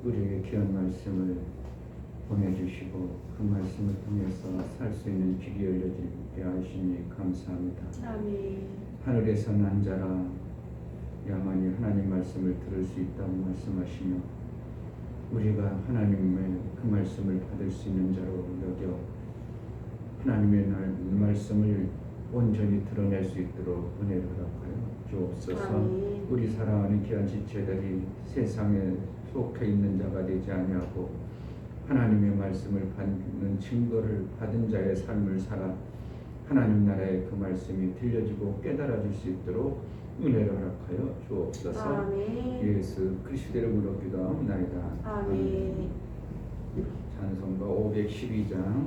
우리에게 귀한 말씀을 보내주시고 그 말씀을 통해서 살 수 있는 길이 열려지게 하시니 감사합니다. 아멘. 하늘에서 난 자라 야만이 하나님 말씀을 들을 수 있다고 말씀하시며 우리가 하나님의 그 말씀을 받을 수 있는 자로 여겨 하나님의 말씀을 온전히 드러낼 수 있도록 은혜를 허락하여 주옵소서. 아멘. 우리 사랑하는 귀한 지체들이 세상에 속해 있는 자가 되지 아니하고 하나님의 말씀을 받는 증거를 받은 자의 삶을 살아 하나님 나라의 그 말씀이 들려지고 깨달아질 수 있도록 은혜를 허락하여 주옵소서. 아멘. 예수 그리스도 이름으로 기도하옵나이다. 아멘. 찬송가 512장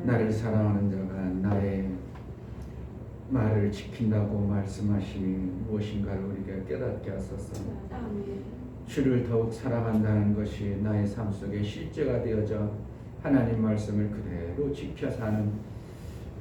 나를 사랑하는 자가 나의 말을 지킨다고 말씀하시니 무엇인가를 우리가 깨닫게 하소서. 주를 더욱 사랑한다는 것이 나의 삶 속에 실제가 되어져 하나님 말씀을 그대로 지켜 사는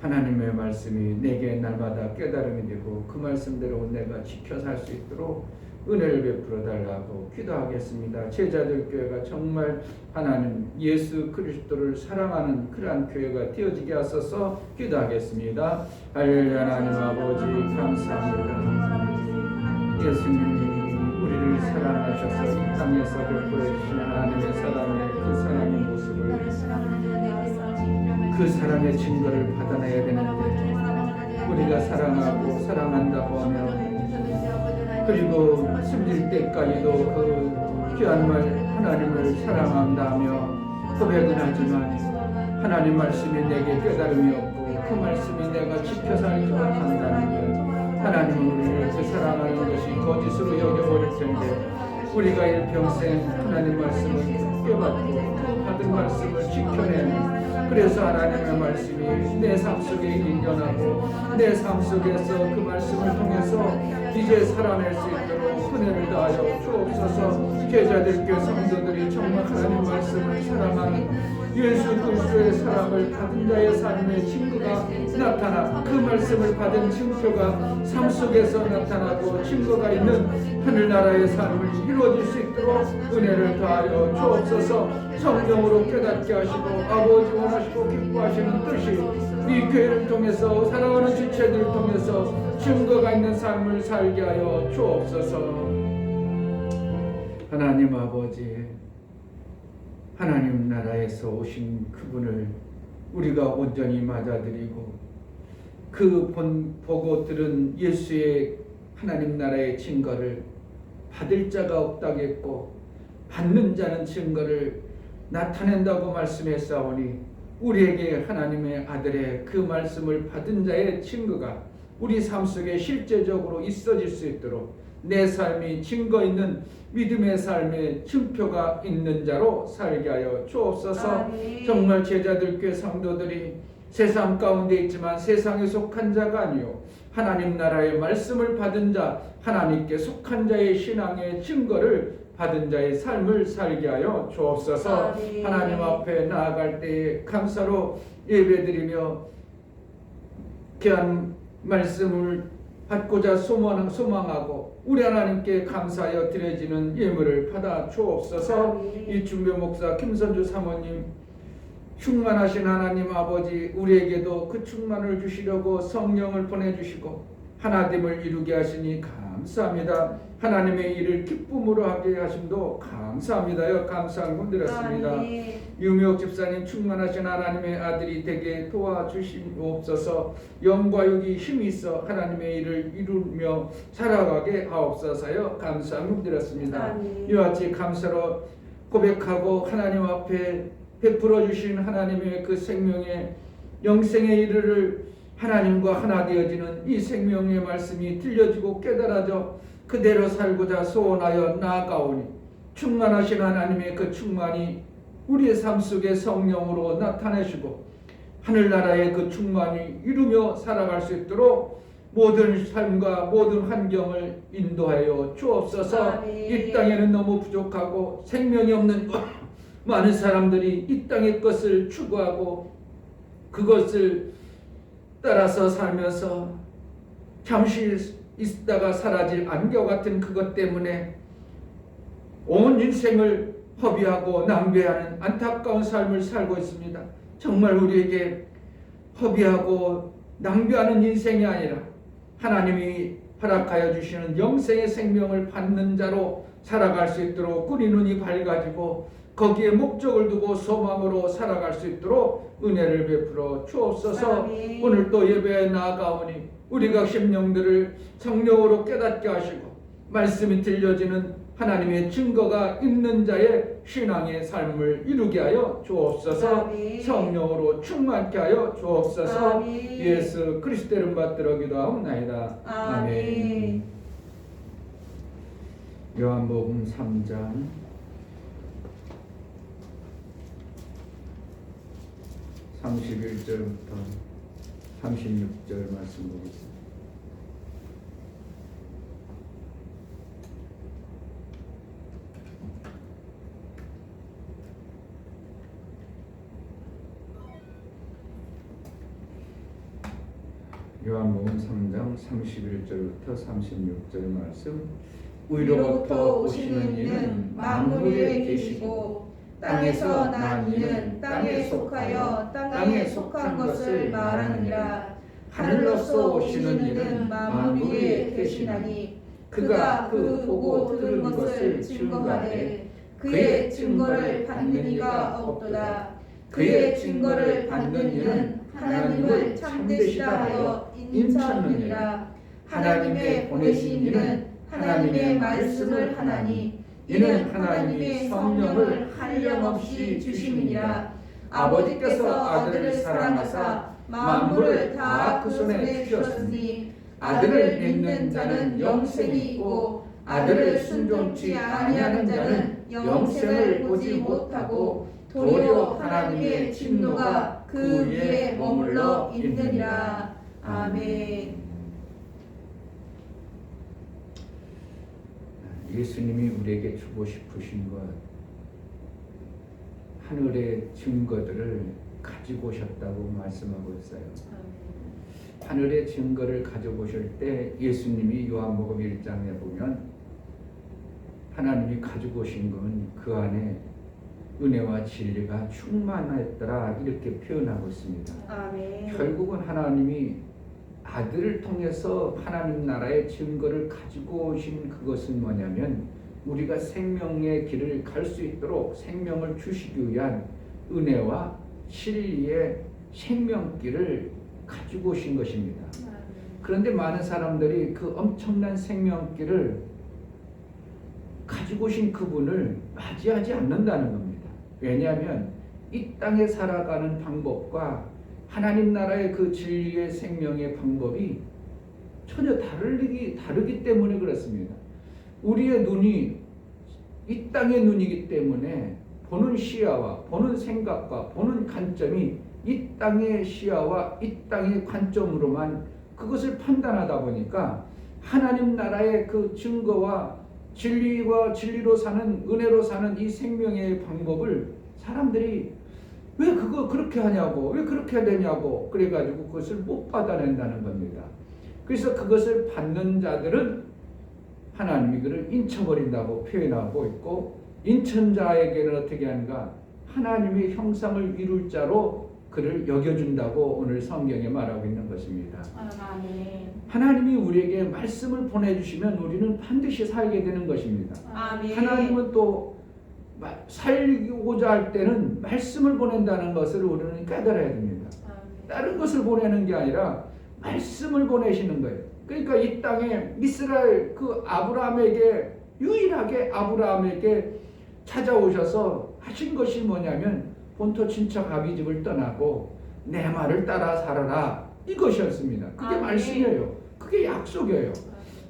하나님의 말씀이 내게 날마다 깨달음이 되고 그 말씀대로 내가 지켜 살 수 있도록 은혜를 베풀어 달라고 기도하겠습니다. 제자들 교회가 정말 하나님 예수 그리스도를 사랑하는 그러한 교회가 되어지게 하소서 기도하겠습니다. 할렐루야. 하나님 아버지 감사합니다. 예수님이 우리를 사랑하셔서 이 땅에서 베풀어 주신 하나님의 사랑의 그 사랑의 모습을 그 사랑의 증거를 받아내야 되는데 우리가 사랑하고 사랑한다고 하면 그리고 숨질 때까지도 그 귀한 말 하나님을 사랑한다며 고백은 하지만 하나님 말씀이 내게 깨달음이 없고 그 말씀이 내가 지켜 살지 못한다는 것 하나님은 우리를 그 사랑하는 것이 거짓으로 여겨버릴 텐데 우리가 일평생 하나님 말씀을 깨닫고 그 받은 말씀을 지켜내는 그래서 하나님의 말씀이 내 삶 속에 인견하고 내 삶 속에서 그 말씀을 통해서 이제 살아낼 수 있도록 은혜를 다하여 주옵소서. 제자들께 성도들이 정말 하나님 말씀을 사랑하는 예수 그리스도의 사랑을 받은 자의 삶의 증거가 나타나 그 말씀을 받은 증표가 삶 속에서 나타나고 증거가 있는 하늘나라의 삶을 이루어질 수 있도록 은혜를 더하여 주옵소서. 성령으로 깨닫게 하시고 아버지 원하시고 기뻐하시는 뜻이 이 교회를 통해서 사랑하는 지체들을 통해서 증거가 있는 삶을 살게 하여 주옵소서. 하나님 아버지, 하나님 나라에서 오신 그분을 우리가 온전히 맞아들이고 그 보고 들은 예수의 하나님 나라의 증거를 받을 자가 없다겠고 받는 자는 증거를 나타낸다고 말씀했사오니 우리에게 하나님의 아들의 그 말씀을 받은 자의 증거가 우리 삶 속에 실제적으로 있어질 수 있도록 내 삶이 증거 있는 믿음의 삶의 증표가 있는 자로 살게 하여 주옵소서. 정말 제자들께 성도들이 세상 가운데 있지만 세상에 속한 자가 아니요 하나님 나라의 말씀을 받은 자, 하나님께 속한 자의 신앙의 증거를 받은 자의 삶을 살게 하여 주옵소서. 하나님 앞에 나아갈 때에 감사로 예배드리며 귀한 말씀을 받고자 소망하고 우리 하나님께 감사하여 드려지는 예물을 받아 주옵소서. 이 중교 목사 김선주 사모님 충만하신 하나님 아버지, 우리에게도 그 충만을 주시려고 성령을 보내주시고 하나됨을 이루게 하시니 감사합니다. 하나님의 일을 기쁨으로 하게 하심도 감사합니다요. 감사한 분 드렸습니다. 유미옥 집사님 충만하신 하나님의 아들이 되게 도와주시옵소서. 영과 육이 힘이 있어 하나님의 일을 이루며 살아가게 하옵소서요. 감사한 분 드렸습니다. 이와 같이 감사로 고백하고 하나님 앞에 베풀어 주신 하나님의 그 생명의 영생에 이르를 하나님과 하나 되어지는 이 생명의 말씀이 들려지고 깨달아져 그대로 살고자 소원하여 나아가오니 충만하신 하나님의 그 충만이 우리의 삶 속에 성령으로 나타내시고 하늘나라의 그 충만이 이루며 살아갈 수 있도록 모든 삶과 모든 환경을 인도하여 주옵소서. 이 땅에는 너무 부족하고 생명이 없는 많은 사람들이 이 땅의 것을 추구하고 그것을 따라서 살면서 잠시 있다가 사라질 안개 같은 그것 때문에 온 인생을 허비하고 낭비하는 안타까운 삶을 살고 있습니다. 정말 우리에게 허비하고 낭비하는 인생이 아니라 하나님이 허락하여 주시는 영생의 생명을 받는 자로 살아갈 수 있도록 우리 눈이 밝아지고 거기에 목적을 두고 소망으로 살아갈 수 있도록 은혜를 베풀어 주옵소서. 오늘 또 예배에 나아가오니 우리 각 심령들을 성령으로 깨닫게 하시고 말씀이 들려지는 하나님의 증거가 있는 자의 신앙의 삶을 이루게 하여 주옵소서. 성령으로 충만케 하여 주옵소서. 예수 그리스도의 이름 받들어 기도하옵나이다. 아멘. 요한복음 3장 31절부터 36절 말씀 보겠습니다. 요한복음 3장 31절부터 36절 말씀. 위로부터 오시는 이는 만물 위에 계시고 땅에서 난 이는 땅에 속하여 땅에 속한 것을 말하느니라. 하늘로서 오시는 이는 만물 위에 계시나니 그가 그 보고 들은 것을 증거하되 그의 증거를 받는 이가 없도다. 그의 증거를 받는 이는 하나님을 참되시다 하여 인정하느니라. 하나님의 보내신 이는 하나님의 말씀을 하나니 이는 하나님의 성령을 한량없이 주심이니라. 아버지께서 아들을 사랑하사 만물을 다 그 손에 주셨으니 아들을 믿는 자는 영생이 있고 아들을 순종치 아니하는 자는 영생을 보지 못하고 도리어 하나님의 진노가 그 위에 머물러 있느니라. 아멘. 예수님이 우리에게 주고 싶으신 것, 하늘의 증거들을 가지고 오셨다고 말씀하고 있어요. 하늘의 증거를 가져오실 때 예수님이 요한복음 1장에 보면 하나님이 가지고 오신 건 그 안에 은혜와 진리가 충만했더라 이렇게 표현하고 있습니다. 아멘. 결국은 하나님이 아들을 통해서 하나님 나라의 증거를 가지고 오신 그것은 뭐냐면 우리가 생명의 길을 갈 수 있도록 생명을 주시기 위한 은혜와 진리의 생명길을 가지고 오신 것입니다. 그런데 많은 사람들이 그 엄청난 생명길을 가지고 오신 그분을 맞이하지 않는다는 겁니다. 왜냐하면 이 땅에 살아가는 방법과 하나님 나라의 그 진리의 생명의 방법이 전혀 다르기 때문에 그렇습니다. 우리의 눈이 이 땅의 눈이기 때문에 보는 시야와 보는 생각과 보는 관점이 이 땅의 시야와 이 땅의 관점으로만 그것을 판단하다 보니까 하나님 나라의 그 증거와 진리와 진리로 사는 은혜로 사는 이 생명의 방법을 사람들이 왜 그거 그렇게 하냐고 왜 그렇게 되냐고 그래가지고 그것을 못 받아낸다는 겁니다. 그래서 그것을 받는 자들은 하나님이 그를 인쳐버린다고 표현하고 있고 인천자에게는 어떻게 하는가 하나님의 형상을 이룰 자로 그를 여겨준다고 오늘 성경에 말하고 있는 것입니다. 아멘. 하나님이 우리에게 말씀을 보내주시면 우리는 반드시 살게 되는 것입니다. 아멘. 하나님은 또 살고자 할 때는 말씀을 보낸다는 것을 우리는 깨달아야 됩니다. 다른 것을 보내는 게 아니라 말씀을 보내시는 거예요. 그러니까 이 땅에 이스라엘 그 아브라함에게 유일하게 아브라함에게 찾아오셔서 하신 것이 뭐냐면 본토 친척 아비집을 떠나고 내 말을 따라 살아라 이것이었습니다. 그게 아멘. 말씀이에요. 그게 약속이에요.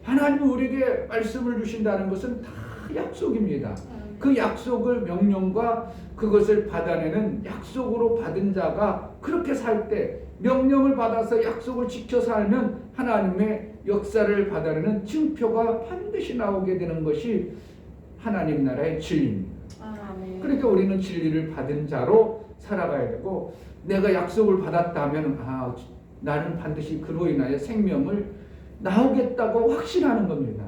하나님이 우리에게 말씀을 주신다는 것은 다 약속입니다. 그 약속을 명령과 그것을 받아내는 약속으로 받은 자가 그렇게 살 때 명령을 받아서 약속을 지켜 살면 하나님의 역사를 받아내는 증표가 반드시 나오게 되는 것이 하나님 나라의 진리입니다. 그러니까 우리는 진리를 받은 자로 살아가야 되고 내가 약속을 받았다면 나는 반드시 그로 인하여 생명을 나오겠다고 확신하는 겁니다.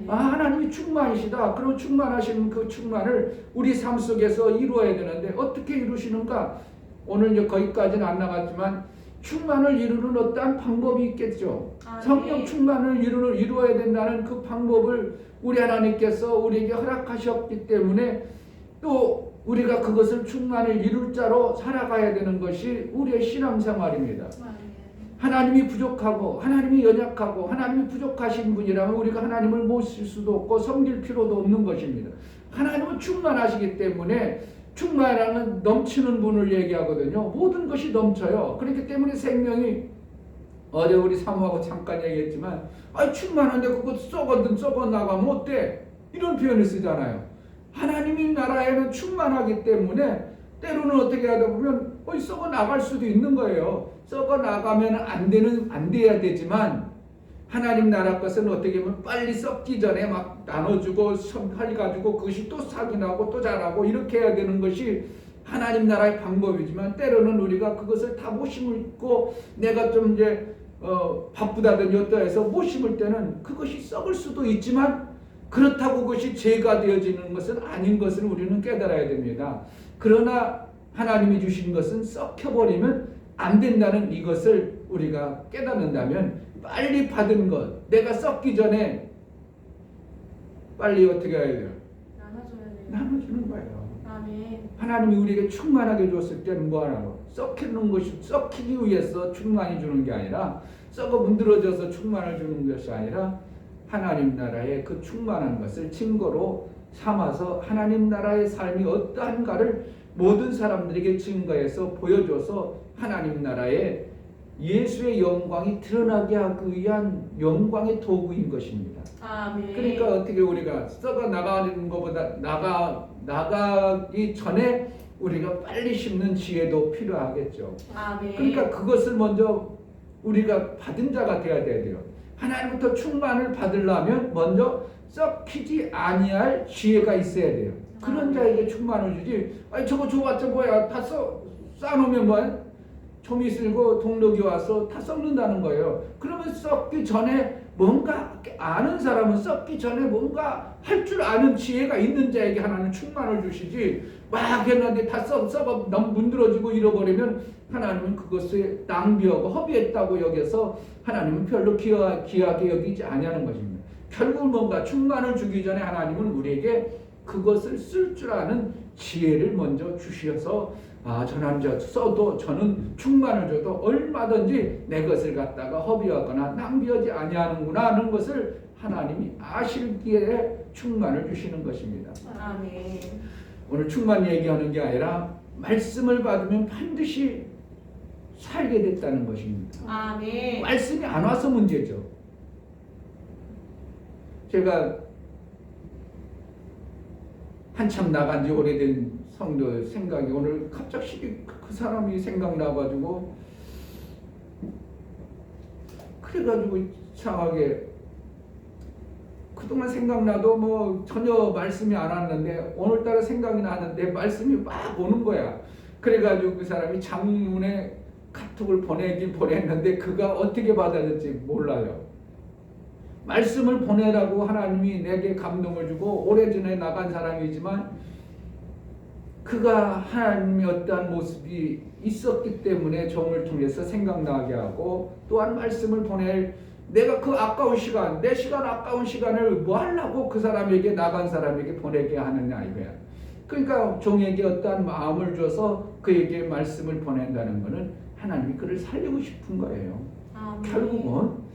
하나님이 충만이시다. 그런 충만하신 그 충만을 우리 삶 속에서 이루어야 되는데 어떻게 이루시는가? 오늘 이제 거기까지는 안 나갔지만 충만을 이루는 어떠한 방법이 있겠죠. 성령 충만을 이루어야 된다는 그 방법을 우리 하나님께서 우리에게 허락하셨기 때문에 또 우리가 그것을 충만을 이룰 자로 살아가야 되는 것이 우리의 신앙생활입니다. 하나님이 부족하고 하나님이 연약하고 하나님이 부족하신 분이라면 우리가 하나님을 모실 수도 없고 섬길 필요도 없는 것입니다. 하나님은 충만하시기 때문에 충만하는 넘치는 분을 얘기하거든요. 모든 것이 넘쳐요. 그렇기 때문에 생명이 어제 우리 사모하고 잠깐 얘기했지만 충만한데 그거 썩어 나가면 어때? 이런 표현을 쓰잖아요. 하나님의 나라에는 충만하기 때문에 때로는 어떻게 하다 보면 썩어 나갈 수도 있는 거예요. 썩어 나가면 안 돼야 되지만 하나님 나라 것은 어떻게 보면 빨리 썩기 전에 막 나눠주고 해가지고 그것이 또 싹이 나고 또 자라고 이렇게 해야 되는 것이 하나님 나라의 방법이지만 때로는 우리가 그것을 다 못 심고 내가 좀 이제 바쁘다든지 어떠해서 못 심을 때는 그것이 썩을 수도 있지만 그렇다고 그것이 죄가 되어지는 것은 아닌 것을 우리는 깨달아야 됩니다. 그러나 하나님이 주신 것은 썩혀버리면 안 된다는 이것을 우리가 깨닫는다면 빨리 받은 것, 내가 썩기 전에 빨리 어떻게 해야 돼요? 나눠주는 거예요. 아멘. 하나님이 우리에게 충만하게 줬을 때는 뭐 하라고? 썩히기 위해서 충만히 주는 게 아니라 썩어 문드러져서 충만을 주는 것이 아니라 하나님 나라의 그 충만한 것을 증거로 삼아서 하나님 나라의 삶이 어떠한가를 모든 사람들에게 증거해서 보여줘서 하나님 나라의 예수의 영광이 드러나게 하기 위한 영광의 도구인 것입니다. 아멘. 그러니까 어떻게 우리가 썩어 나가는 것보다 나가기 전에 우리가 빨리 심는 지혜도 필요하겠죠. 아멘. 그러니까 그것을 먼저 우리가 받은 자가 되어야 돼요. 하나님부터 충만을 받으려면 먼저 썩히지 아니할 지혜가 있어야 돼요. 그런 자에게 충만을 주지. 아니 저거 줘봤자 뭐야? 다 쌓아놓으면 뭐야? 좀이 쓸고 동력이 와서 다 썩는다는 거예요. 그러면 썩기 전에 뭔가 아는 사람은 썩기 전에 뭔가 할 줄 아는 지혜가 있는 자에게 하나님 충만을 주시지. 막 했는데 다 썩어 너무 문드러지고 잃어버리면 하나님은 그것을 낭비하고 허비했다고 여겨서 하나님은 별로 귀하게 여기지 아니하는 것입니다. 결국 뭔가 충만을 주기 전에 하나님은 우리에게 그것을 쓸 줄 아는 지혜를 먼저 주셔서 저는 써도 저는 충만을 줘도 얼마든지 내 것을 갖다가 허비하거나 낭비하지 아니하는구나 하는 것을 하나님이 아시기에 충만을 주시는 것입니다. 아멘. 오늘 충만 얘기하는 게 아니라 말씀을 받으면 반드시 살게 됐다는 것입니다. 아멘. 말씀이 안 와서 문제죠. 제가 한참 나간 지 오래된 성도 생각이 오늘 갑자기 그 사람이 생각나가지고 그래가지고 이상하게 그동안 생각나도 뭐 전혀 말씀이 안 왔는데 오늘따라 생각이 나는데 말씀이 막 오는 거야. 그래가지고 그 사람이 장문에 카톡을 보내긴 보냈는데 그가 어떻게 받아들일지 몰라요. 말씀을 보내라고 하나님이 내게 감동을 주고 오래전에 나간 사람이지만 그가 하나님의 어떠한 모습이 있었기 때문에 종을 통해서 생각나게 하고 또한 말씀을 보낼 내가 그 아까운 시간, 내 시간 아까운 시간을 뭐 하려고 그 사람에게 나간 사람에게 보내게 하느냐 이거야. 그러니까 종에게 어떠한 마음을 줘서 그에게 말씀을 보낸다는 것은 하나님이 그를 살리고 싶은 거예요. 결국은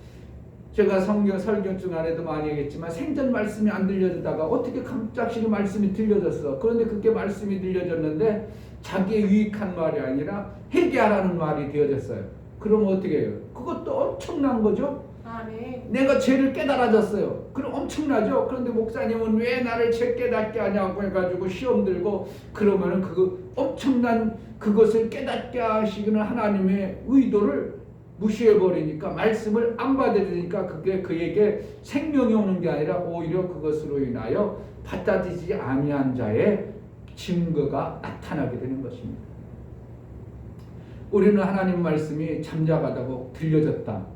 제가 설교 중 안에도 많이 얘기했지만 생전 말씀이 안 들려주다가 어떻게 갑작스레 말씀이 들려졌어. 그런데 그게 말씀이 들려졌는데 자기의 유익한 말이 아니라 회개하라는 말이 되어졌어요. 그럼 어떻게 해요? 그것도 엄청난 거죠. 아멘. 내가 죄를 깨달아졌어요. 그럼 엄청나죠. 그런데 목사님은 왜 나를 죄 깨닫게 하냐고 해가지고 시험 들고 그러면은 그 엄청난 그것을 깨닫게 하시기는 하나님의 의도를 무시해버리니까 말씀을 안 받아들이니까 그게 그에게 생명이 오는 게 아니라 오히려 그것으로 인하여 받아들이지 아니한 자의 증거가 나타나게 되는 것입니다. 우리는 하나님 말씀이 잠자가다고 들려졌다.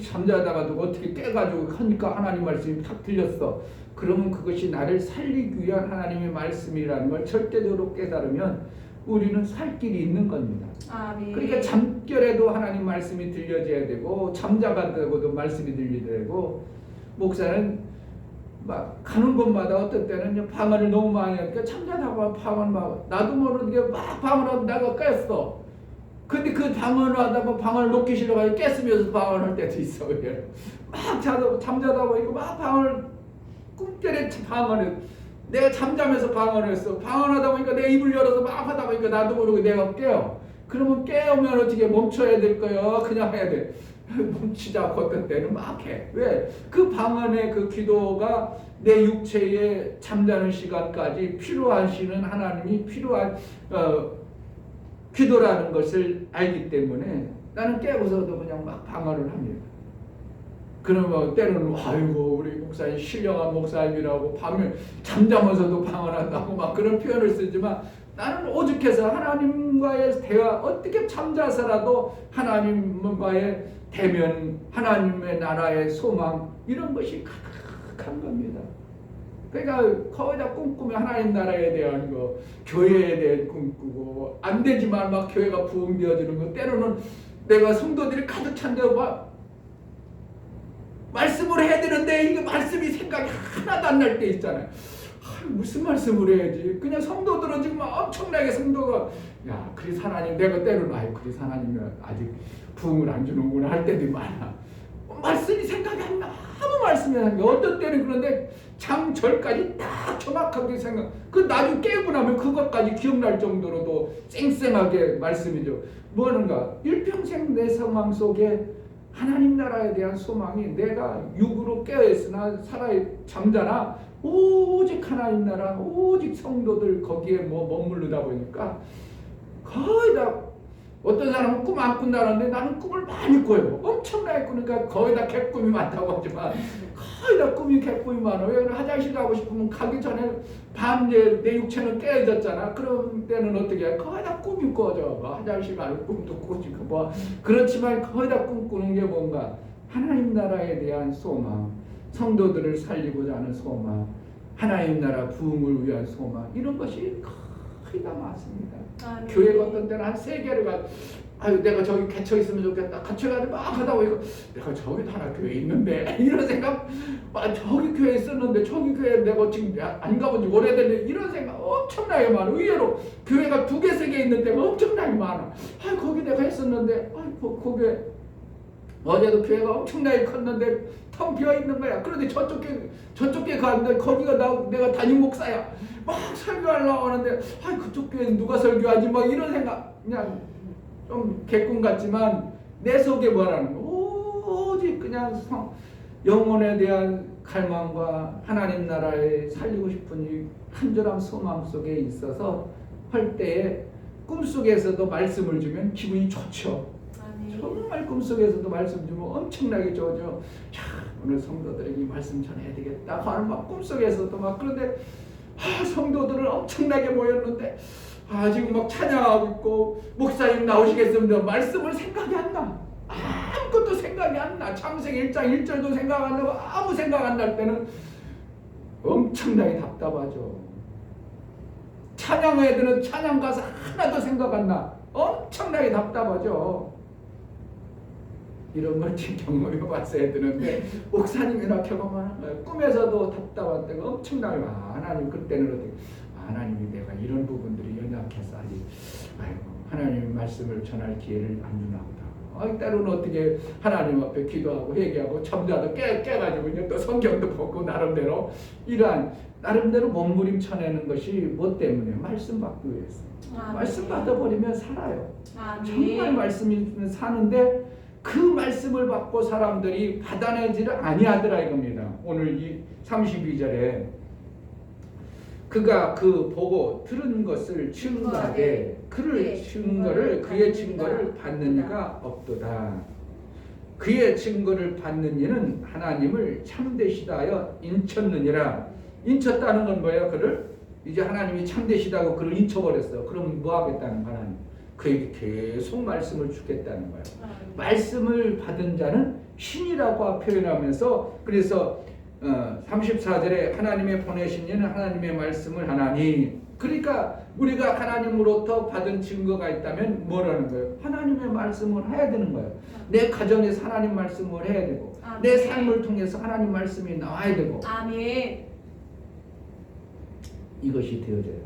잠자다가도 어떻게 깨가지고 하니까 하나님 말씀이 탁 들렸어. 그러면 그것이 나를 살리기 위한 하나님의 말씀이라는 걸 절대적으로 깨달으면 우리는 살 길이 있는 겁니다. 아멘. 그러니까 잠결에도 하나님 말씀이 들려져야 되고 잠자가다고도 말씀이 들려야 되고 목사는 막 가는 곳마다 어떤 때는 방언을 너무 많이 하니까 잠자다가 방언 막 나도 모르게 막 방언하고 나가 깼어. 근데 그 방언을 하다가 방언을 놓기 싫어가지고 깼으면서 방언할 때도 있어. 막 잠자다 보니까 막 방언을 꿈결에 방언을 내가 잠자면서 방언을 했어. 방언하다 보니까 내 입을 열어서 막 하다 보니까 나도 모르게 내가 깨어. 그러면 깨우면 어떻게 멈춰야 될 거야? 그냥 해야 돼. 멈추지 않고 어떤 때는 막 해. 왜? 그 방언의 그 기도가 내 육체의 잠자는 시간까지 필요하시는 하나님이 필요한 기도라는 것을 알기 때문에 나는 깨고서도 그냥 막 방언을 합니다. 그러면 때로는 아이고 우리 목사님 신령한 목사님이라고 밤에 잠자면서도 방언한다고 막 그런 표현을 쓰지만 나는 오죽해서 하나님과의 대화 어떻게 잠자서라도 하나님과의 대면 하나님의 나라의 소망 이런 것이 가득한 겁니다. 그러니까 거의 다 꿈꾸면 하나님 나라에 대한 거 교회에 대해 꿈꾸고 안 되지만 막 교회가 부흥되어지는 거 때로는 내가 성도들이 가득 찬데 막 말씀을 해야 되는데 이게 말씀이 생각이 하나도 안 날 때 있잖아요. 무슨 말씀을 해야지. 그냥 성도들은 지금 엄청나게 성도가 야 그리스 하나님 내가 때로는 그리스 하나님이 아직 부흥을 안 주는구나 할 때도 많아. 말씀이 생각이 안 나. 아무 말씀이 안 나. 어떤 때는 그런데 장절까지 딱 정확하게 생각. 그 나중에 깨고 나면 그것까지 기억날 정도로도 쌩쌩하게 말씀이죠. 뭐는가? 일평생 내 소망 속에 하나님 나라에 대한 소망이 내가 육으로 깨어있으나 살아 잠자나 오직 하나님 나라, 오직 성도들 거기에 머무르다 보니까 거의 다 어떤 사람은 꿈 안 꾼다는데 나는 꿈을 많이 꿔요. 엄청나게 꾸니까 거의 다 개꿈이 많다고 하지만 거의 다 꿈이 개꿈이 많아요. 화장실 가고 싶으면 가기 전에 밤에 내 육체는 깨어졌잖아. 그런 때는 어떻게 해? 거의 다 꿈이 꿔져. 화장실 가는 꿈도 꾸지고 뭐 그렇지만 거의 다 꿈꾸는 게 뭔가 하나님 나라에 대한 소망, 성도들을 살리고자 하는 소망, 하나님 나라 부흥을 위한 소망 이런 것이 거의 다 많습니다. 교회가 어떤 때는 한 3개를 가 아유 내가 저기 갇혀 있으면 좋겠다. 갇혀가지고 막 하다 보니까 내가 저기도 하나 교회 있는데 이런 생각 저기 교회 있었는데 저기 교회 내가 지금 안 가본 지 오래됐는데 이런 생각 엄청나게 많아. 의외로 교회가 2개, 3개 있는 데가 엄청나게 많아. 아 거기 내가 했었는데 거기 어제도 교회가 엄청나게 컸는데 텅 비어 있는 거야. 그런데 저쪽 교회 갔는데 거기가 내가 담임 목사야. 막 설교하려고 하는데 그쪽 교회는 누가 설교하지? 막 이런 생각 그냥 좀 개꿈 같지만 내 속에 뭐라는 거 오직 그냥 영혼에 대한 갈망과 하나님 나라에 살리고 싶은 이 간절한 소망 속에 있어서 할 때에 꿈속에서도 말씀을 주면 기분이 좋죠. 정말 꿈속에서도 말씀 주면 엄청나게 좋죠. 야, 오늘 성도들에게 이 말씀 전해야 되겠다 하는 막 꿈속에서도 막 그런데 성도들은 엄청나게 모였는데 지금 막 찬양하고 있고 목사님 나오시겠습니다. 말씀을 생각이 안 나. 아무것도 생각이 안 나. 창세기 1장 1절도 생각 안 나고 아무 생각 안 날 때는 엄청나게 답답하죠. 찬양해야 되는 찬양 가사 하나도 생각 안 나. 엄청나게 답답하죠. 이런 걸 경험해 봤어야 되는데 목사님이나 경험하는 거예요. 꿈에서도 답답한 때가 엄청나게 많아. 하나님 그때는 어떻게 하나님이 내가 이런 부분들이 연약해서 아직 하나님의 말씀을 전할 기회를 안 주나 보다. 때로는 어떻게 하나님 앞에 기도하고 회개하고 잠자도 깨가지고 이제 또 성경도 보고 나름대로 이러한 나름대로 몸부림쳐내는 것이 뭐 때문에 말씀 받기 위해서. 말씀 받아버리면 살아요. 정말 말씀이 사는데 그 말씀을 받고 사람들이 받아내지를 아니하더라 이겁니다. 오늘 이 32절에 그가 그 보고 들은 것을 증거하되 그의 증거를 받는 이가 없도다. 그의 증거를 받는 이는 하나님을 참되시다 하여 인쳤느니라. 인쳤다는 건 뭐예요? 그를 이제 하나님이 참되시다고 그를 인쳐버렸어. 그럼 뭐 하겠다는 거야? 그에게 계속 말씀을 주겠다는 거예요. 말씀을 받은 자는 신이라고 표현하면서 그래서 34절에 하나님의 보내신 이는 하나님의 말씀을 하나니 그러니까 우리가 하나님으로부터 받은 증거가 있다면 뭐라는 거예요? 하나님의 말씀을 해야 되는 거예요. 내 가정에서 하나님 말씀을 해야 되고 내 삶을 통해서 하나님 말씀이 나와야 되고 아멘. 이것이 되어져요.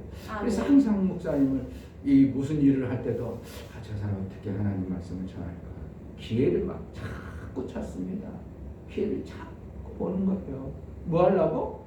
그래서 항상 목사님을 이 무슨 일을 할 때도 저 사람 어떻게 하나님 말씀을 전할까 기회를 막 자꾸 찾습니다. 기회를 자꾸 보는 거예요. 뭐 하려고?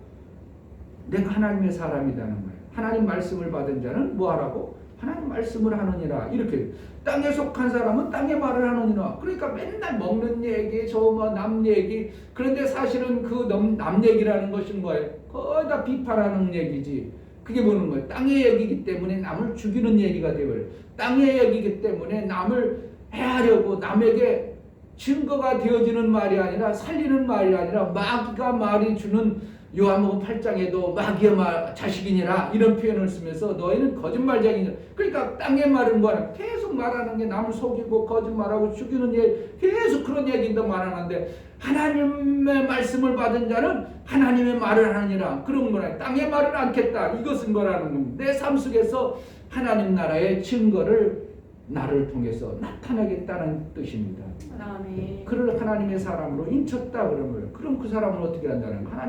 내가 하나님의 사람이라는 거예요. 하나님 말씀을 받은 자는 뭐 하라고? 하나님 말씀을 하느니라. 이렇게 땅에 속한 사람은 땅의 말을 하느니라. 그러니까 맨날 먹는 얘기, 남 얘기. 그런데 사실은 그 남 얘기라는 것이 뭐예요? 거의 다 비판하는 얘기지. 그게 뭐는 거예요? 땅의 얘기이기 때문에 남을 죽이는 얘기가 되어요. 땅의 얘기이기 때문에 남을 해하려고 남에게 증거가 되어지는 말이 아니라 살리는 말이 아니라 마귀가 말이 주는 요한복음 8장에도 마귀의 자식이니라 이런 표현을 쓰면서 너희는 거짓말쟁이냐. 그러니까 땅의 말은 뭐야? 계속 말하는 게 남을 속이고 거짓말하고 죽이는 얘기 계속 그런 얘기도 말하는데 하나님의 말씀을 받은 자는 하나님의 말을 하느니라. 그런 거라. 땅의 말을 않겠다. 이것은 뭐라는 겁니다. 내 삶 속에서 하나님 나라의 증거를 나를 통해서 나타나겠다는 뜻입니다. 아멘. 그를 하나님의 사람으로 인쳤다 그런 거예요. 그럼 그 사람은 어떻게 한다는 거예요?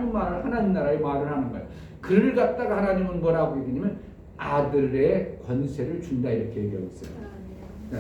하나님 나라의 말을 하는 거예요. 그를 갖다가 하나님은 뭐라고 얘기하냐면 아들의 권세를 준다 이렇게 얘기하고 있어요. 네.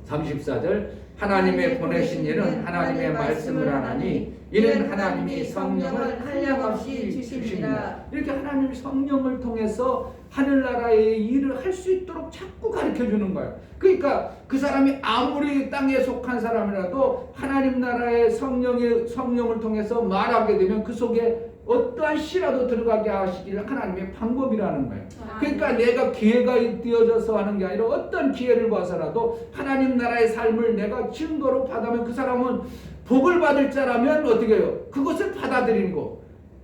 34절 하나님의 보내신 이는 하나님의 말씀을 하나니 이는 하나님이 성령을 한량없이 주십니다. 이렇게 하나님이 성령을 통해서 하늘나라의 일을 할 수 있도록 자꾸 가르쳐 주는 거예요. 그러니까 그 사람이 아무리 땅에 속한 사람이라도 하나님 나라의 성령을 통해서 말하게 되면 그 속에 어떠한 씨라도 들어가게 하시기를 하나님의 방법이라는 거예요. 그러니까 내가 기회가 띄어져서 하는 게 아니라 어떤 기회를 봐서라도 하나님 나라의 삶을 내가 증거로 받으면 그 사람은 복을 받을 자라면 어떻게 해요? 그것을 받아들이는 거.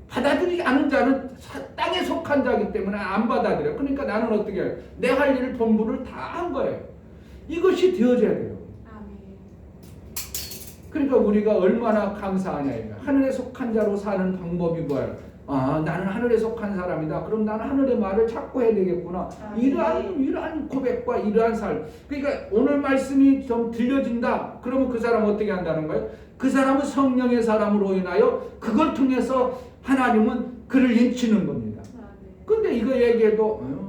받아들이지 않은 자는 땅에 속한 자이기 때문에 안 받아들여요. 그러니까 나는 어떻게 해요? 내 할 일 본분을 다 한 거예요. 이것이 되어져야 돼요. 그러니까 우리가 얼마나 감사하냐. 하늘에 속한 자로 사는 방법이 뭐예요? 아, 나는 하늘에 속한 사람이다. 그럼 나는 하늘의 말을 찾고 해야 되겠구나. 이러한 고백과 이러한 삶. 그러니까 오늘 말씀이 좀 들려진다. 그러면 그 사람은 어떻게 한다는 거예요? 그 사람은 성령의 사람으로 인하여 그걸 통해서 하나님은 그를 인치는 겁니다. 근데 이거 얘기해도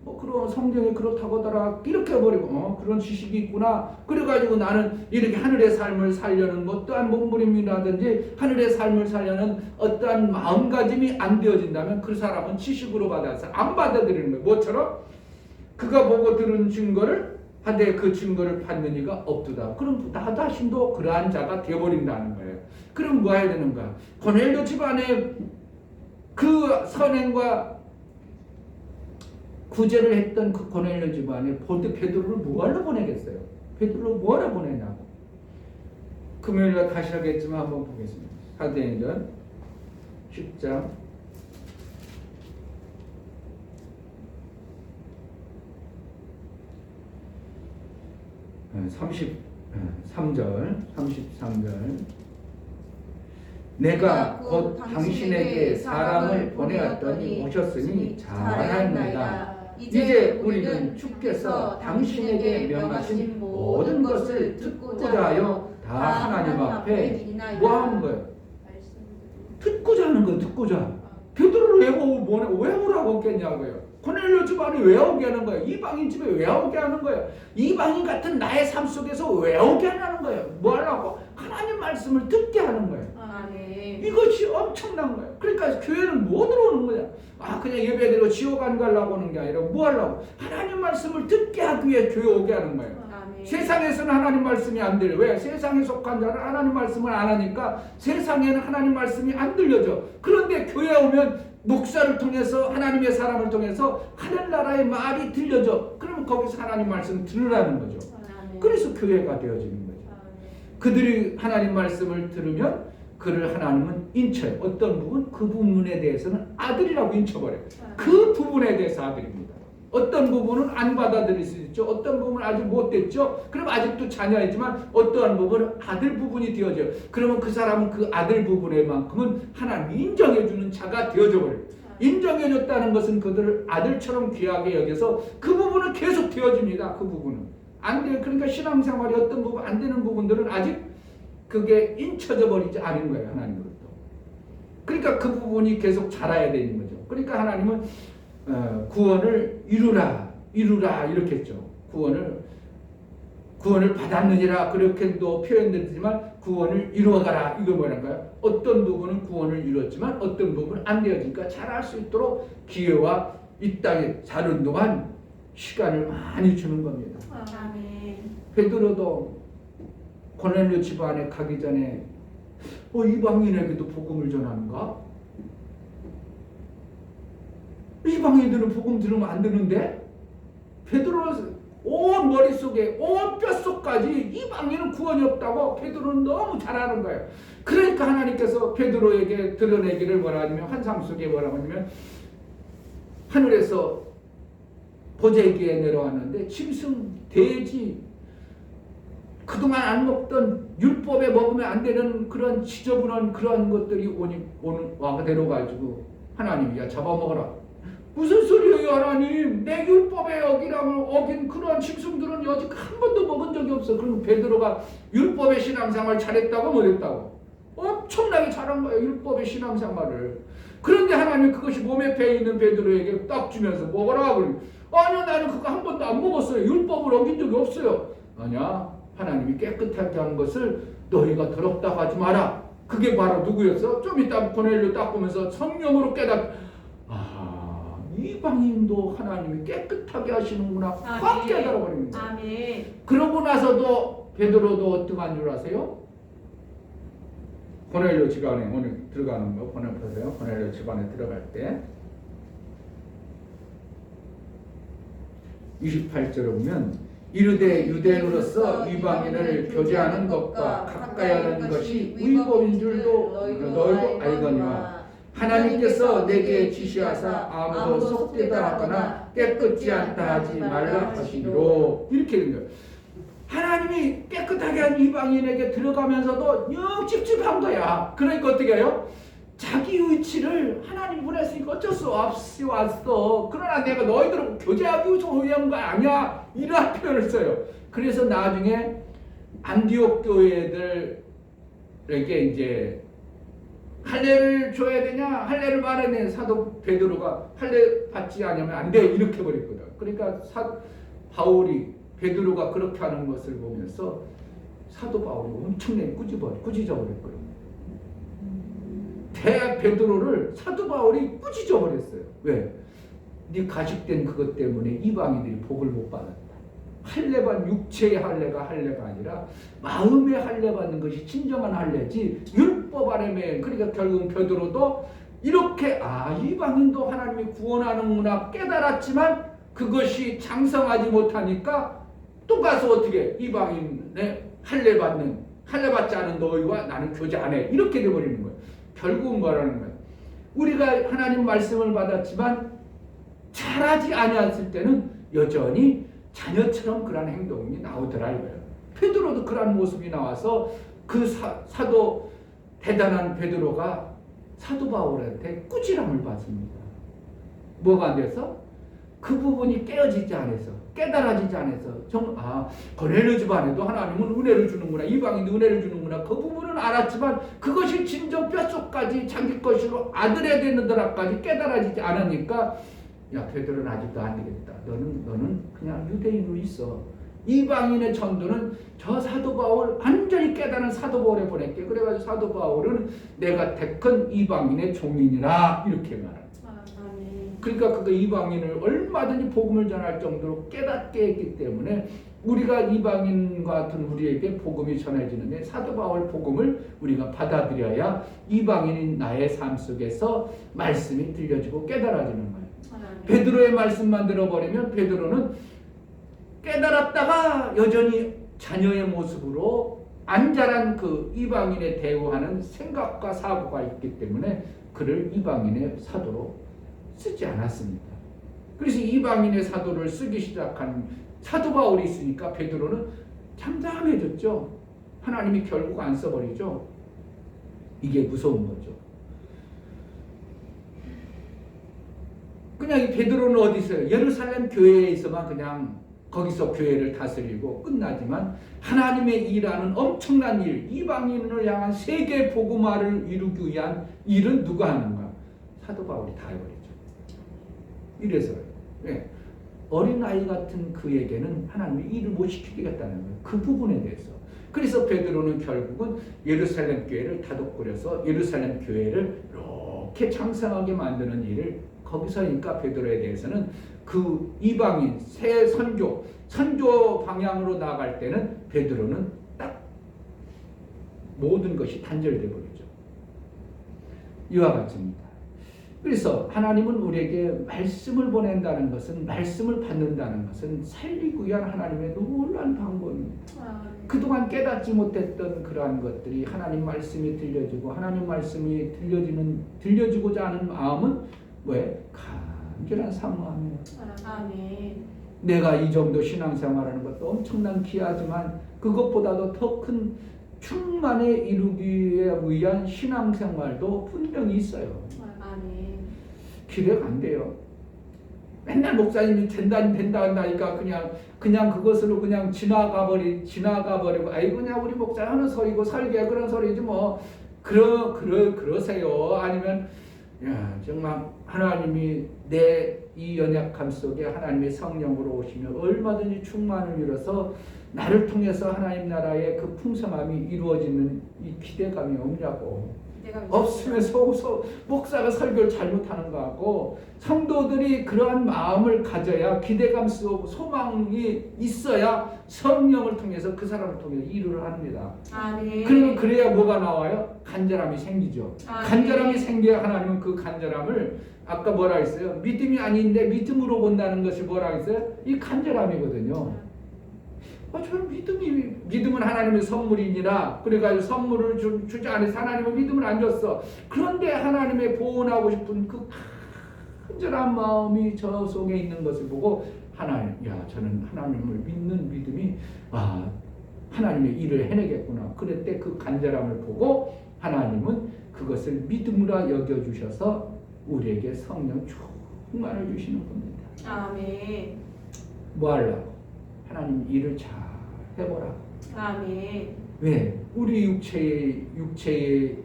뭐 그런 성경에 그렇다고더라 이렇게 해버리고 그런 지식이 있구나. 그래가지고 나는 이렇게 하늘의 삶을 살려는 어떠한 몸부림이라든지 하늘의 삶을 살려는 어떠한 마음가짐이 안 되어진다면 그 사람은 지식으로 받아서 안 받아들이는 거예요. 뭐처럼? 그가 보고 들은 증거를 하되 그 증거를 받는 이가 없도다. 그럼 나 자신도 그러한 자가 되어버린다는 거예요. 그럼 뭐 해야 되는가? 고넬료 집안의 그 선행과 구제를 했던 그 고넬료 집안에 베드로를 뭐하러 보내겠어요? 베드로를 뭐하러 보내냐고. 금요일날 다시 하겠지만 한번 보겠습니다. 사도행전 10장 33절 내가 곧 당신에게 사람을 보내었더니 오셨으니 잘하였나이다. 이제 우리는 주께서 당신에게 명하신 모든 것을 듣고자 하여 다 하나님 앞에 뭐하는 거예요? 듣고자 하는 거예요. 듣고자. 베드로를 왜 오라고 했겠냐고요. 고넬료 집안이 왜 오게 하는 거예요? 이방인 집에 왜 오게 하는 거예요? 이방인 같은 나의 삶 속에서 왜 오게 하는 거예요? 뭐 하려고? 하나님 말씀을 듣게 하는 거예요. 이것이 엄청난 거예요. 그러니까 교회는 뭐 들어오는 거야? 그냥 예배드리고 지옥 안 가려고 하는 게 아니라 뭐 하려고? 하나님 말씀을 듣게 하기 위해 교회 오게 하는 거예요. 세상에서는 하나님 말씀이 안 들려. 왜? 세상에 속한 자는 하나님 말씀을 안 하니까 세상에는 하나님 말씀이 안 들려져. 그런데 교회 오면 목사를 통해서 하나님의 사람을 통해서 하늘나라의 말이 들려져. 그러면 거기서 하나님 말씀 들으라는 거죠. 그래서 교회가 되어지는 거죠. 그들이 하나님 말씀을 들으면 그를 하나님은 인쳐요. 어떤 부분? 그 부분에 대해서는 아들이라고 인쳐버려요. 그 부분에 대해서 아들입니다. 어떤 부분은 안 받아들일 수 있죠. 어떤 부분은 아직 못됐죠. 그럼 아직도 자녀이지만 어떠한 부분은 아들 부분이 되어져요. 그러면 그 사람은 그 아들 부분에만큼은 하나님이 인정해주는 자가 되어져 버려요. 인정해줬다는 것은 그들을 아들처럼 귀하게 여겨서 그 부분은 계속 되어집니다. 그 부분은 안 돼요. 그러니까 신앙생활이 어떤 부분 안 되는 부분들은 아직 그게 인쳐져 버리지 않은 거예요. 하나님으로부터. 그러니까 그 부분이 계속 자라야 되는 거죠. 그러니까 하나님은 구원을 이루라 이렇게 했죠. 구원을 받았느니라 그렇게도 표현되지만 구원을 이루어가라 이거 뭐랄까요? 어떤 부분은 구원을 이루었지만 어떤 부분은 안 되어지니까 잘할 수 있도록 기회와 이 땅에 사는 동안 시간을 많이 주는 겁니다. 베드로도 고넬료 집안에 가기 전에 이방인에게도 복음을 전하는가? 이방인들은 복음 들으면 안 되는데 베드로는 온 머릿속에 온 뼛속까지 이방인은 구원이 없다고 베드로는 너무 잘하는 거예요. 그러니까 하나님께서 베드로에게 드러내기를 뭐라 하냐면 환상 속에 뭐라고 하냐면 하늘에서 보재기에 내려왔는데 짐승, 돼지 그동안 안 먹던 율법에 먹으면 안 되는 그런 지저분한 그런 것들이 와가 내려가지고 하나님이 잡아먹어라. 무슨 소리예요 하나님? 내 율법에 어긴 그런 짐승들은 여지껏 한 번도 먹은 적이 없어. 그럼 베드로가 율법의 신앙생활 잘했다고 못했다고? 엄청나게 잘한 거예요. 율법의 신앙생활을. 그런데 하나님 그것이 몸에 배 있는 베드로에게 딱 주면서 먹어라. 아니요 나는 그거 한 번도 안 먹었어요. 율법을 어긴 적이 없어요. 아니야. 하나님이 깨끗하게 한 것을 너희가 더럽다고 하지 마라. 그게 바로 누구였어? 좀 이따 고넬료 딱 보면서 성령으로 이방인도 하나님이 깨끗하게 하시는구나. 확 깨달아버리는 거예요. 아멘. 그러고 나서도 베드로도 어떡한 줄 아세요? 고넬료 집안에 오늘 들어가는 거 보내보세요. 고넬료 집안에 들어갈 때 28절에 보면 이르되 유대인으로서 이방인을 교제하는 것과 가까이 하는 것이 위법인 줄도 너희도 알거니와 하나님께서 내게 지시하사 아무도 속되다 하거나 깨끗지 않다 하지 말라 하시기로 이렇게 된 거예요. 하나님이 깨끗하게 한 이방인에게 들어가면서도 영 찝찝한 거야. 그러니까 어떻게 해요? 자기 위치를 하나님 보냈으니까 어쩔 수 없이 왔어. 그러나 내가 너희들하고 교제하기 위한 거 아니야. 이런 표현을 써요. 그래서 나중에 안디옥 교회들에게 이제 할례를 줘야 되냐? 할례를 말하는 사도 베드로가 할례 받지 않으면 안 돼. 이렇게 버렸거든. 그러니까 바울이 베드로가 그렇게 하는 것을 보면서 사도 바울이 엄청나게 꾸짖어버렸거든요. 베드로를 사도 바울이 꾸짖어버렸어요. 왜? 네 가식된 그것 때문에 이방인들이 복을 못 받았다. 할례반 육체의 할례가 아니라 마음의 할례 받는 것이 진정한 할례지 율법 아래에. 그러니까 결국 베드로도 이렇게 이방인도 하나님이 구원하는구나 깨달았지만 그것이 장성하지 못하니까 또 가서 어떻게 이방인의 할례 받지 않은 너희와 나는 교제 안 해. 이렇게 돼버리는 거예요. 결국은 뭐라는 거예요? 우리가 하나님 말씀을 받았지만 잘하지 아니었을 때는 여전히 자녀처럼 그런 행동이 나오더라 이거예요. 베드로도 그런 모습이 나와서 그 사도 대단한 베드로가 사도 바울한테 꾸지람을 받습니다. 뭐가 안 돼서? 그 부분이 깨어지지 않아서, 깨달아지지 않아서 고넬료 집안에도 하나님은 은혜를 주는구나, 이방인도 은혜를 주는구나, 그 부분은 알았지만 그것이 진정 뼛속까지 자기 것으로 아들해야 되는데라까지 깨달아지지 않으니까 야 베드로는 아직도 안 되겠다. 너는 그냥 유대인으로 있어. 이방인의 전도는 저 사도 바울 완전히 깨달은 사도 바울에 보낼게. 그래가지고 사도 바울은 내가 택한 이방인의 종인이라 이렇게 말합니다. 그러니까 그 이방인을 얼마든지 복음을 전할 정도로 깨닫게 했기 때문에 우리가 이방인 같은 우리에게 복음이 전해지는데 사도 바울 복음을 우리가 받아들여야 이방인인 나의 삶 속에서 말씀이 들려지고 깨달아지는 거예요. 베드로의 말씀만 들어버리면 베드로는 깨달았다가 여전히 자녀의 모습으로 안 자란 그 이방인에 대우하는 생각과 사고가 있기 때문에 그를 이방인의 사도로 쓰지 않았습니다. 그래서 이방인의 사도를 쓰기 시작한 사도 바울이 있으니까 베드로는 잠잠해졌죠. 하나님이 결국 안 써버리죠. 이게 무서운 거죠. 그냥 이 베드로는 어디 있어요? 예루살렘 교회에 있어만 그냥 거기서 교회를 다스리고 끝나지만 하나님의 일하는 엄청난 일, 이방인을 향한 세계 복음화를 이루기 위한 일은 누가 하는가? 사도 바울이 다 해버리죠. 이래서요. 네. 어린아이 같은 그에게는 하나님이 일을 못 시키겠다는 거예요. 그 부분에 대해서. 그래서 베드로는 결국은 예루살렘 교회를 다독거려서 예루살렘 교회를 이렇게 창성하게 만드는 일을 거기서니까 베드로에 대해서는 그 이방인 새 선조 방향으로 나아갈 때는 베드로는 딱 모든 것이 단절돼 버리죠. 이와 같습니다. 그래서 하나님은 우리에게 말씀을 보낸다는 것은, 말씀을 받는다는 것은 살리기 위한 하나님의 놀라운 방법입니다. 그동안 깨닫지 못했던 그러한 것들이 하나님 말씀이 들려지고 하나님 말씀이 들려지고자 하는 마음은 왜? 간절한 사모함이에요. 아멘. 내가 이 정도 신앙생활하는 것도 엄청난 귀하지만 그것보다도 더 큰 충만에 이루기 위한 신앙생활도 분명히 있어요. 아멘. 기대가 안 돼요. 맨날 목사님이 된다 한다니까 그냥 그것으로 그냥 지나가 버리고 그냥 우리 목사 하는 소리고 설계 그런 소리지 뭐 그러세요. 아니면 야, 정말 하나님이 내 이 연약함 속에 하나님의 성령으로 오시면 얼마든지 충만을 이뤄서 나를 통해서 하나님 나라의 그 풍성함이 이루어지는 이 기대감이 없냐고. 없으면 목사가 설교를 잘못하는 거 같고, 성도들이 그러한 마음을 가져야, 기대감 속 소망이 있어야 성령을 통해서 그 사람을 통해서 일을 합니다. 아멘. 그러면 그래야 뭐가 나와요? 간절함이 생기죠. 아멘. 간절함이 생겨야 하나님은 그 간절함을, 아까 뭐라 했어요? 믿음이 아닌데 믿음으로 본다는 것이 뭐라 했어요? 이 간절함이거든요. 저는 믿음은 하나님의 선물이니라. 그래가지고 선물을 주지 않아서 하나님은 믿음을 안 줬어. 그런데 하나님의 보존하고 싶은 그 간절한 마음이 저 속에 있는 것을 보고 하나님, 야, 저는 하나님을 믿는 믿음이 하나님의 일을 해내겠구나. 그랬을 때 그 간절함을 보고 하나님은 그것을 믿음으로 여겨주셔서 우리에게 성령 충만을 주시는 겁니다. 아멘. 뭐 하려고? 하나님 일을 잘 해보라고. 아멘. 왜? 우리 육체의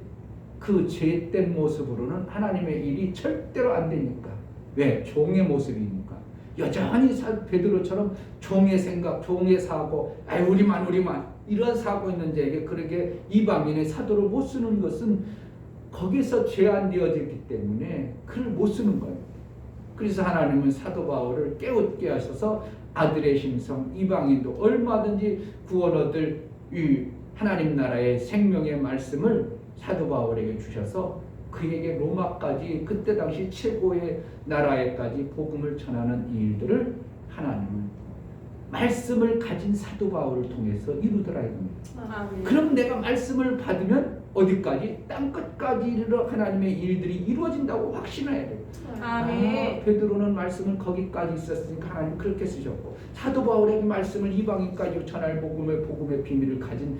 그 죄된 모습으로는 하나님의 일이 절대로 안 되니까. 왜? 종의 모습이니까. 여전히 베드로처럼 종의 생각, 종의 사고, 우리만 이런 사고 있는 자에게 그렇게 이방인의 사도를 못 쓰는 것은 거기서 제한되어졌기 때문에 그를 못 쓰는 거예요. 그래서 하나님은 사도 바울을 깨우게 하셔서 아들의 심성, 이방인도 얼마든지 구원 얻을 이 하나님 나라의 생명의 말씀을 사도 바울에게 주셔서 그에게 로마까지, 그때 당시 최고의 나라에까지 복음을 전하는 이 일들을 하나님은 말씀을 가진 사도 바울을 통해서 이루더라 이겁니다. 그럼 내가 말씀을 받으면 어디까지? 땅끝까지 이르러 하나님의 일들이 이루어진다고 확신해야 돼요. 아멘. 베드로는 말씀을 거기까지 있었으니까 하나님 그렇게 쓰셨고, 사도 바울에게 말씀을 이방인까지 전할 복음의 비밀을 가진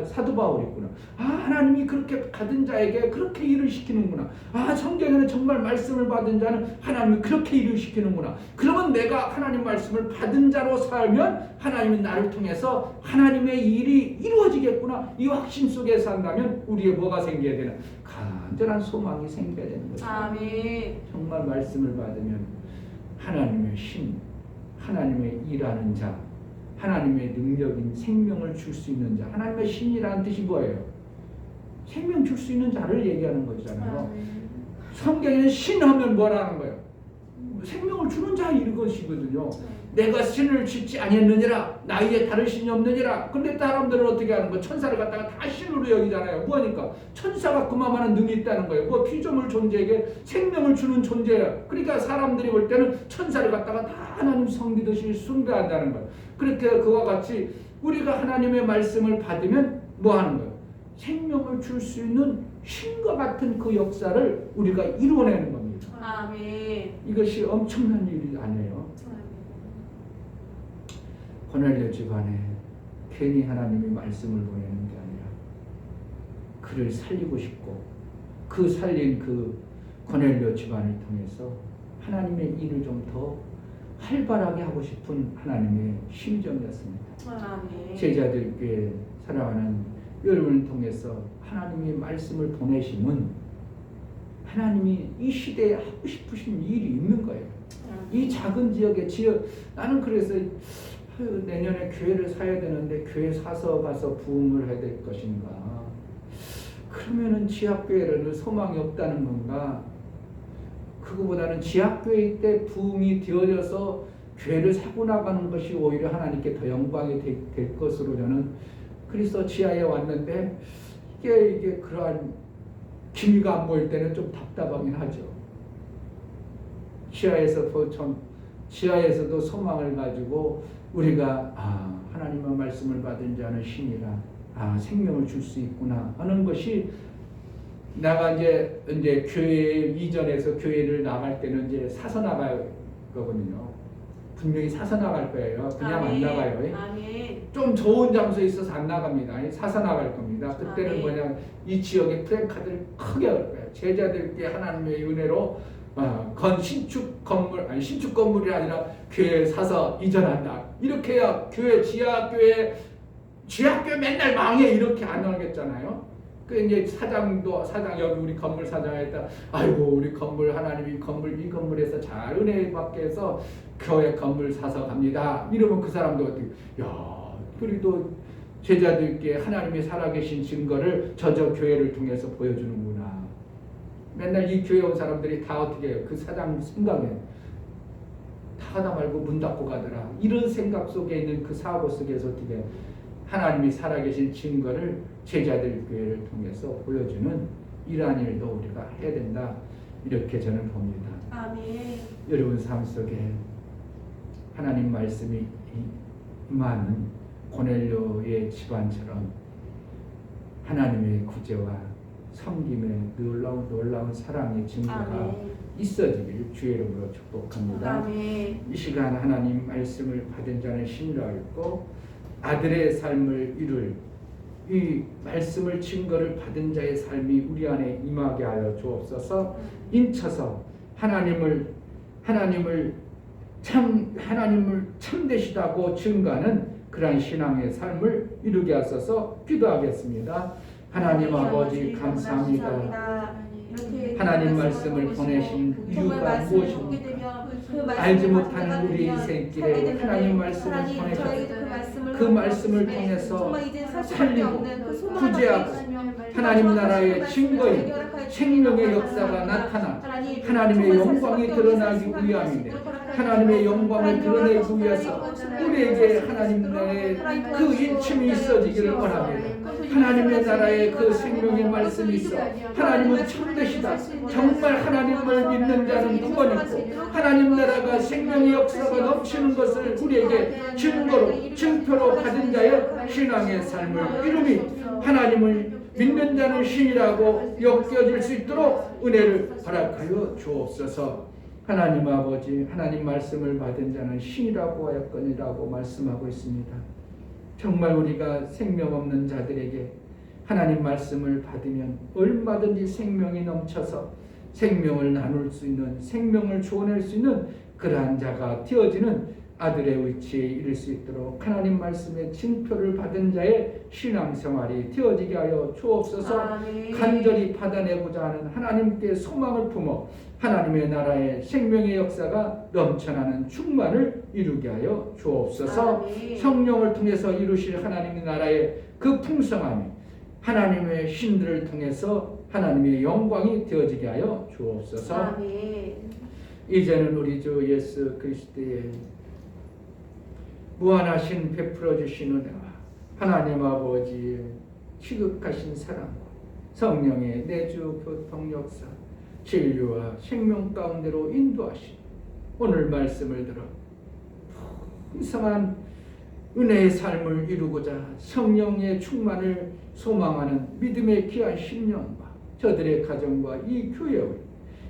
사도 바울이구나. 하나님이 그렇게 받은 자에게 그렇게 일을 시키는구나. 성경에는 정말 말씀을 받은 자는 하나님이 그렇게 일을 시키는구나. 그러면 내가 하나님 말씀을 받은 자로 살면 하나님은 나를 통해서 하나님의 일이 이루어지겠구나. 이 확신 속에 산다면 우리의 뭐가 생겨야 되나? 간절한 소망이 생겨야 되는 거죠. 아멘. 정말 말씀을 받으면 하나님의 신, 하나님의 일하는 자, 하나님의 능력인 생명을 줄 수 있는 자. 하나님의 신이라는 뜻이 뭐예요? 생명 줄 수 있는 자를 얘기하는 거잖아요. 성경에는 신하면 뭐라는 거예요? 생명을 주는 자 이것이거든요. 내가 신을 짓지 아니했느니라, 나위에 다른 신이 없느니라. 근데 사람들은 어떻게 하는 거예요? 천사를 갖다가 다 신으로 여기잖아요. 뭐하니까? 천사가 그만한 능이 있다는 거예요. 피조물 존재에게 생명을 주는 존재예요. 그러니까 사람들이 볼 때는 천사를 갖다가 다 하나님 성비듯이 숭배한다는 거예요. 그렇게 그와 같이 우리가 하나님의 말씀을 받으면 뭐 하는 거예요? 생명을 줄 수 있는 신과 같은 그 역사를 우리가 이루어내는 겁니다. 아멘. 이것이 엄청난 일이 아니에요. 고넬료 집안에 괜히 하나님이 말씀을 보내는 게 아니라 그를 살리고 싶고, 그 살린 그 고넬료 집안을 통해서 하나님의 일을 좀 더 활발하게 하고 싶은 하나님의 심정이었습니다. 아멘. 제자들께 사랑하는 여러분을 통해서 하나님의 말씀을 보내심은 하나님이 이 시대에 하고 싶으신 일이 있는 거예요. 이 작은 지역, 나는 그래서 내년에 교회를 사야 되는데 교회 사서 가서 부흥을 해야 될 것인가? 그러면은 지하교회는 소망이 없다는 건가? 그거보다는 지하교회 때 부흥이 되어져서 교회를 사고 나가는 것이 오히려 하나님께 더 영광이 될 것으로 저는 그래서 지하에 왔는데 이게 그러한 기미가 안 보일 때는 좀 답답하긴 하죠. 지하에서도 소망을 가지고 우리가 하나님의 말씀을 받은 자는 신이라 생명을 줄 수 있구나 하는 것이, 내가 이제 교회 이전에서 교회를 나갈 때는 이제 사서 나갈 거거든요. 분명히 사서 나갈 거예요. 그냥 안 나가요. 아멘. 좀 좋은 장소에 있어서 안 나갑니다. 사서 나갈 겁니다. 그때는 아멘. 뭐냐, 이 지역에 플랜카드를 크게 할 거예요. 제자들께 하나님의 은혜로 신축 건물이 아니라 교회 사서 이전한다. 이렇게 해야 지하교회 맨날 망해 이렇게 안 하겠잖아요. 그 이제 사장 여기 우리 건물 사장에다 아이고 우리 건물 하나님이 이 건물에서 잘 은혜 받게 해서 교회 건물 사서 갑니다. 이러면 그 사람도 어떻게 야 그래도 제자들께 하나님이 살아계신 증거를 저 교회를 통해서 보여주는구나. 맨날 이 교회 온 사람들이 다 어떻게 해요? 그 사장 생각에 다 하다 말고 문 닫고 가더라. 이런 생각 속에 있는 그 사고 속에서 어떻게 해요? 하나님이 살아계신 증거를 제자들 교회를 통해서 보여주는 이러한 일도 우리가 해야 된다. 이렇게 저는 봅니다. 아멘. 여러분 삶 속에 하나님 말씀이 임하는 고넬료의 집안처럼 하나님의 구제와 섬김의 놀라운 사랑의 증거가 아멘. 있어지길 주의 이름으로 축복합니다. 아멘. 이 시간 하나님 말씀을 받은 자는 신뢰하였고 아들의 삶을 이룰 이 말씀을 증거를 받은 자의 삶이 우리 안에 임하게 하여 주옵소서. 인쳐서 하나님을 참되시다고 증거하는 그러한 신앙의 삶을 이루게 하소서. 기도하겠습니다. 하나님 아버지 감사합니다. 하나님 말씀을 보내신 이유가 무엇입니까? 알지 못하는 우리 인생길에 하나님 말씀을 보내셨습니다. 그 말씀을 통해서 살리고 구제하고 하나님 나라의 증거인 생명의 역사가 나타나 하나님의 영광이 드러나기 위함인데 하나님의 영광을 드러내기 위해서 우리에게 하나님 나라의 그 인침이 있어지기를 원합니다. 하나님의 나라에 그 생명의 말씀이 있어 하나님은 참되시다. 정말 하나님을 믿는 자는 구원 있고 하나님 나라가 생명의 역사가 넘치는 것을 우리에게 증표로 받은 자의 신앙의 삶을 이루미 하나님을 믿는 자는 신이라고 여겨질 수 있도록 은혜를 허락하여 주옵소서. 하나님 아버지 하나님 말씀을 받은 자는 신이라고 하였거니라고 말씀하고 있습니다. 정말 우리가 생명 없는 자들에게 하나님 말씀을 받으면 얼마든지 생명이 넘쳐서 생명을 나눌 수 있는 생명을 주어낼 수 있는 그러한 자가 되어지는 아들의 위치에 이를 수 있도록 하나님 말씀의 징표를 받은 자의 신앙생활이 되어지게 하여 주옵소서. 아멘. 간절히 받아내고자 하는 하나님께 소망을 품어 하나님의 나라의 생명의 역사가 넘쳐나는 충만을 이루게 하여 주옵소서. 아멘. 성령을 통해서 이루실 하나님의 나라의 그 풍성함이 하나님의 신들을 통해서 하나님의 영광이 되어지게 하여 주옵소서. 아멘. 이제는 우리 주 예수 그리스도의 무한하신 베풀어 주신 은혜와 하나님 아버지의 지극하신 사랑과 성령의 내주 교통 역사 진리와 생명 가운데로 인도하신 오늘 말씀을 들어 풍성한 은혜의 삶을 이루고자 성령의 충만을 소망하는 믿음의 귀한 신령과 저들의 가정과 이 교회의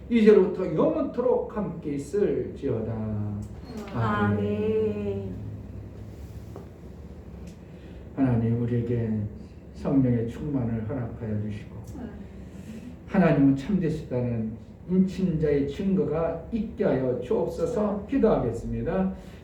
이제로부터 영원토록 함께 있을지어다. 아멘. 하나님 우리에게 성령의 충만을 허락하여 주시고 하나님은 참되시다는 인친자의 증거가 있게 하여 주옵소서. 기도하겠습니다.